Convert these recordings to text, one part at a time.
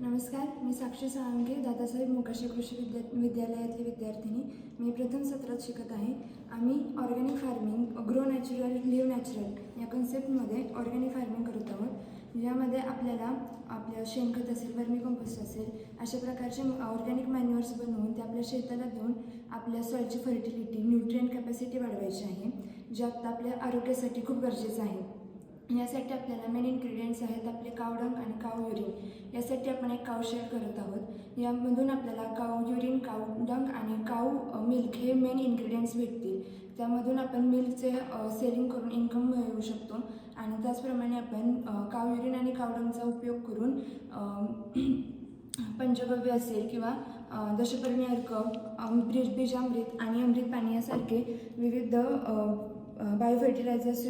नमस्कार, मी साक्षी साळुंखे, दादासाहेब मोकाशी कृषी विद्यालयातली विद्यार्थिनी. मी प्रथम सत्रात शिकत आहे. आम्ही organic farming, grow natural, live natural या कन्सेप्टमध्ये ऑर्गॅनिक फार्मिंग करत आहोत. यामध्ये आपल्याला आपल्या शेणखत असेल, वर्मी कंपोस्ट असेल, अशा प्रकारचे ऑर्गॅनिक मॅन्युअर्स बनवून ते आपल्या शेताला देऊन आपल्या सॉईलची फर्टिलिटी, न्यूट्रिएंट कॅपॅसिटी वाढवायची आहे, जे आत्ता आपल्या आरोग्यासाठी खूप गरजेचं आहे. यासाठी आपल्याला मेन इन्ग्रेडियंट्स आहेत आपले काव डंग आणि काव युरिन. यासाठी आपण एक काव शेड करत आहोत. यामधून आपल्याला काव युरिन, काव डंग आणि काव मिल्क हे मेन इन्ग्रेडियंट्स भेटतील. त्यामधून आपण मिल्कचे सेलिंग करून इन्कम मिळवू शकतो. आणि त्याचप्रमाणे आपण काव युरिन आणि काव डंगचा उपयोग करून पंचगव्य असेल किंवा दशपर्णी अर्क, बीजामृत आणि अमृत पाणी यासारखे विविध बायो फर्टिलायझर्स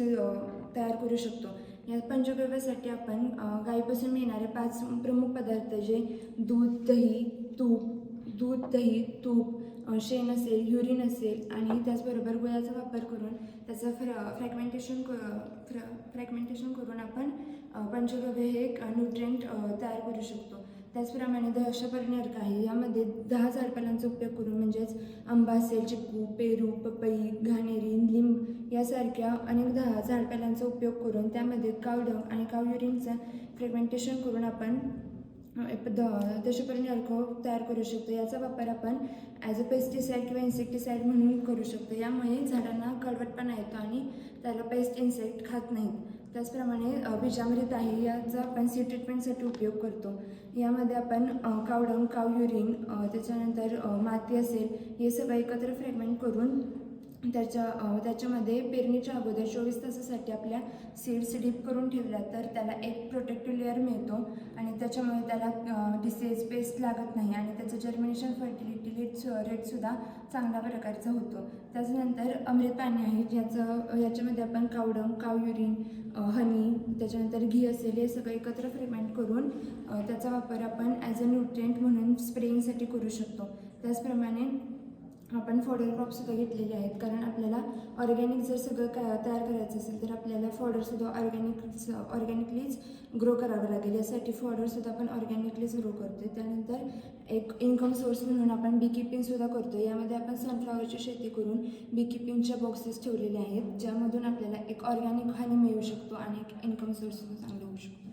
तयार करू शकतो. या पंचगव्यासाठी आपण गाईपासून मिळणारे 5 प्रमुख पदार्थ, जे दूध, दही, तूप, शेण असेल, युरिन असेल आणि त्याचबरोबर गुळाचा वापर करून त्याचं फ्रॅगमेंटेशन करून आपण पंचगव्य हे एक न्यूट्रिएंट तयार करू शकतो. त्याचप्रमाणे दशपर्णी अर्क आहे. यामध्ये 10 झाडपाल्यांचा उपयोग करून, म्हणजेच आंबा असेल, चिक्कू, पेरू, पपई, घाणेरी, लिंब यासारख्या अनेक 10 झाडपाल्यांचा उपयोग करून त्यामध्ये काव डंग आणि काव युरिनचं फ्रॅगमेंटेशन करून आपण दशपर्णी अर्क तयार करू शकतो. याचा वापर आपण ॲज अ पेस्टिसाईड किंवा इन्सेक्टिसाईड म्हणून करू शकतो. यामुळे झाडांना कडवटपणा येतो आणि त्याला पेस्ट इन्सेक्ट खात नाहीत. त्याचप्रमाणे बीजामृत आहे. याचा आपण सीड ट्रीटमेंटसाठी उपयोग करतो. यामध्ये आपण काव डंग, काव युरिन, त्याच्यानंतर माती असेल, हे सगळं एकत्र फ्रॅगमेंट करून त्याच्यामध्ये पेरणीच्या अगोदर 24 तासासाठी आपल्या सीड्स डीप करून ठेवल्या तर त्याला एक प्रोटेक्टिव्ह लेअर मिळतो आणि त्याच्यामुळे त्याला डिसीज, पेस्ट लागत नाही आणि त्याचं जर्मिनेशन फर्टिलिटी रेटसुद्धा चांगल्या प्रकारचा होतो. त्याच्यानंतर अमृत पाणी आहे. याच्यामध्ये आपण काव डंग, काव युरिन, हनी, त्याच्यानंतर घी असेल, हे सगळं एकत्र फ्रॅगमेंट करून त्याचा वापर आपण ॲज अ न्यूट्रिएंट म्हणून स्प्रेइंगसाठी करू शकतो. त्याचप्रमाणे आपण फॉडर क्रॉपसुद्धा घेतलेले आहेत, कारण आपल्याला ऑर्गॅनिक जर सगळं तयार करायचं असेल तर आपल्याला फॉडरसुद्धा ऑर्गॅनिकलीच ग्रो करावं लागेल. यासाठी फॉडरसुद्धा आपण ऑर्गॅनिकलीच ग्रो करतो. त्यानंतर एक इन्कम सोर्स म्हणून आपण बीकीपिंगसुद्धा करतो. यामध्ये आपण सनफ्लॉवरची शेती करून बीकीपिंगच्या बॉक्सेस ठेवलेले आहेत, ज्यामधून आपल्याला एक ऑर्गॅनिक हनी मिळू शकतो आणि एक इन्कम सोर्ससुद्धा चांगला होऊ शकतो.